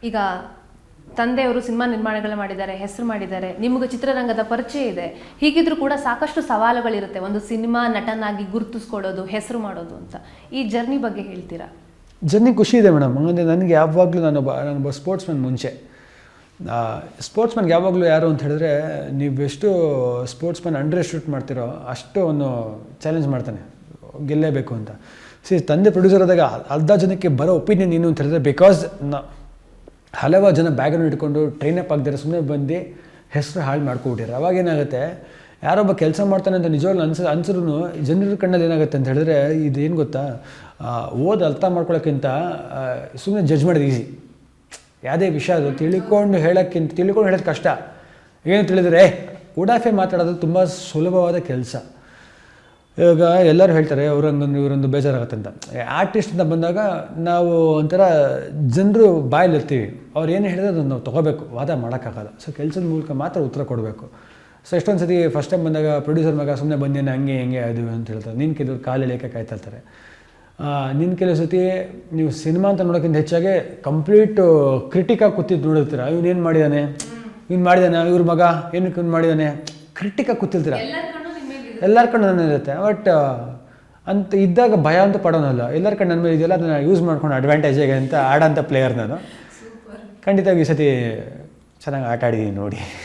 ಈಗ ತಂದೆಯವರು ಸಿನಿಮಾ ನಿರ್ಮಾಣಗಳು ಮಾಡಿದ್ದಾರೆ, ಹೆಸರು ಮಾಡಿದ್ದಾರೆ, ನಿಮಗೆ ಚಿತ್ರರಂಗದ ಪರಿಚಯ ಇದೆ. ಹೀಗಿದ್ರೂ ಕೂಡ ಸಾಕಷ್ಟು ಸವಾಲುಗಳಿರುತ್ತೆ ಒಂದು ಸಿನಿಮಾ ನಟನಾಗಿ ಗುರುತಿಸ್ಕೊಳ್ಳೋದು, ಹೆಸರು ಮಾಡೋದು ಅಂತ. ಈ ಜರ್ನಿ ಬಗ್ಗೆ ಹೇಳ್ತೀರಾ? ಜರ್ನಿ ಖುಷಿ ಇದೆ ಮೇಡಮ್. ಅಂದರೆ ನನಗೆ ಯಾವಾಗಲೂ ನಾನೊಬ್ಬ ಸ್ಪೋರ್ಟ್ಸ್ಮನ್. ಮುಂಚೆ ಸ್ಪೋರ್ಟ್ಸ್ಮನ್ಗೆ ಯಾವಾಗಲೂ ಯಾರು ಅಂತ ಹೇಳಿದ್ರೆ, ನೀವೆಷ್ಟು ಸ್ಪೋರ್ಟ್ಸ್ಮನ್ ಅಂಡರ್ ಎಸ್ಟಿಮೇಟ್ ಮಾಡ್ತೀರೋ ಅಷ್ಟು ಅವನು ಚಾಲೆಂಜ್ ಮಾಡ್ತಾನೆ ಗೆಲ್ಲೇಬೇಕು ಅಂತ. ತಂದೆ ಪ್ರೊಡ್ಯೂಸರ್ ಆದಾಗ ಅರ್ಧ ಜನಕ್ಕೆ ಬರೋ ಒಪಿನಿಯನ್ ಏನು ಅಂತ ಹೇಳಿದ್ರೆ, ಬಿಕಾಸ್ ಹಲವಾರು ಜನ ಬ್ಯಾಗ್ರೌಂಡ್ ಇಟ್ಕೊಂಡು ಟ್ರೈನಪ್ ಆಗದಿರೋ ಸುಮ್ಮನೆ ಬಂದು ಹೆಸರು ಹಾಳು ಮಾಡ್ಕೊಬಿಟ್ಟಿದ್ದಾರೆ. ಅವಾಗೇನಾಗುತ್ತೆ, ಯಾರೊಬ್ಬ ಕೆಲಸ ಮಾಡ್ತಾನೆ ಅಂತ ನಿಜವಾಗ್ಲೂ ಅನ್ಸಿದ್ರು ಜನರ ಕಣ್ಣಲ್ಲಿ ಏನಾಗುತ್ತೆ ಅಂತ ಹೇಳಿದ್ರೆ, ಇದೇನು ಗೊತ್ತಾ, ಅರ್ಥ ಮಾಡ್ಕೊಳ್ಳೋಕ್ಕಿಂತ ಸುಮ್ಮನೆ ಜಡ್ಜ್ ಮಾಡೋದು ಈಸಿ. ಯಾವುದೇ ವಿಷಯ ಅದು ತಿಳ್ಕೊಂಡು ಹೇಳೋದು ಕಷ್ಟ. ಏನು ತಿಳಿದ್ರೆ ಉಡಾಫೆ ಮಾತಾಡೋದು ತುಂಬ ಸುಲಭವಾದ ಕೆಲಸ. ಇವಾಗ ಎಲ್ಲರೂ ಹೇಳ್ತಾರೆ ಇವರೊಂದು ಬೇಜಾರಾಗುತ್ತೆ ಅಂತ. ಆರ್ಟಿಸ್ಟ್ ಅಂತ ಬಂದಾಗ ನಾವು ಒಂಥರ ಜನರು ಬಾಯಲ್ಲಿರ್ತೀವಿ, ಅವ್ರು ಏನು ಹೇಳಿದ್ರೆ ಅದನ್ನು ನಾವು ತೊಗೋಬೇಕು, ವಾದ ಮಾಡೋಕ್ಕಾಗಲ್ಲ. ಸೊ ಕೆಲಸದ ಮೂಲಕ ಮಾತ್ರ ಉತ್ತರ ಕೊಡಬೇಕು. ಸೊ ಎಷ್ಟೊಂದು ಸತಿ ಫಸ್ಟ್ ಟೈಮ್ ಬಂದಾಗ ಪ್ರೊಡ್ಯೂಸರ್ ಮಗ ಸುಮ್ಮನೆ ಬಂದೇನೆ ಹಂಗೆ ಹಿಂಗೆ ಅದು ಅಂತ ಹೇಳ್ತಾರೆ. ನಿನ್ನ ಕೆಲವ್ರು ಕಾಲು ಎಳೆಯೋಕ್ಕೆ ಕಾಯ್ತಾ ಇರ್ತಾರೆ. ನಿನ್ನ ಕೆಲವು ಸತಿ ನೀವು ಸಿನಿಮಾ ಅಂತ ನೋಡೋಕ್ಕಿಂತ ಹೆಚ್ಚಾಗಿ ಕಂಪ್ಲೀಟ್ ಕ್ರಿಟಿಕಾಗಿ ಕೂತಿದ್ದು ನೋಡಿರ್ತೀರ. ಇವನೇನು ಮಾಡಿದ್ದಾನೆ, ಇವ್ರ ಮಗ ಏನಕ್ಕೆ ಮಾಡಿದ್ದಾನೆ, ಕ್ರಿಟಿಕಾಗಿ ಕೂತಿರ್ತೀರ. ಎಲ್ಲರ ಕಣ್ಣು ನನ್ನ ಇರುತ್ತೆ. ಬಟ್ ಅಂತ ಇದ್ದಾಗ ಭಯ ಅಂತ ಪಡೋನಲ್ಲ. ಎಲ್ಲರ ಕಣ್ಣು ನನ್ನ ಮೇಲೆ ಇದೆಯಲ್ಲ, ಅದನ್ನು ಯೂಸ್ ಮಾಡ್ಕೊಂಡು ಅಡ್ವಾಂಟೇಜಿಗೆ ಅಂತ ಆಡೋಂಥ ಪ್ಲೇಯರ್ ನಾನು. ಖಂಡಿತವಾಗಿ ಈ ಸತಿ ಚೆನ್ನಾಗಿ ಆಟ ಆಡಿದ್ದೀನಿ ನೋಡಿ.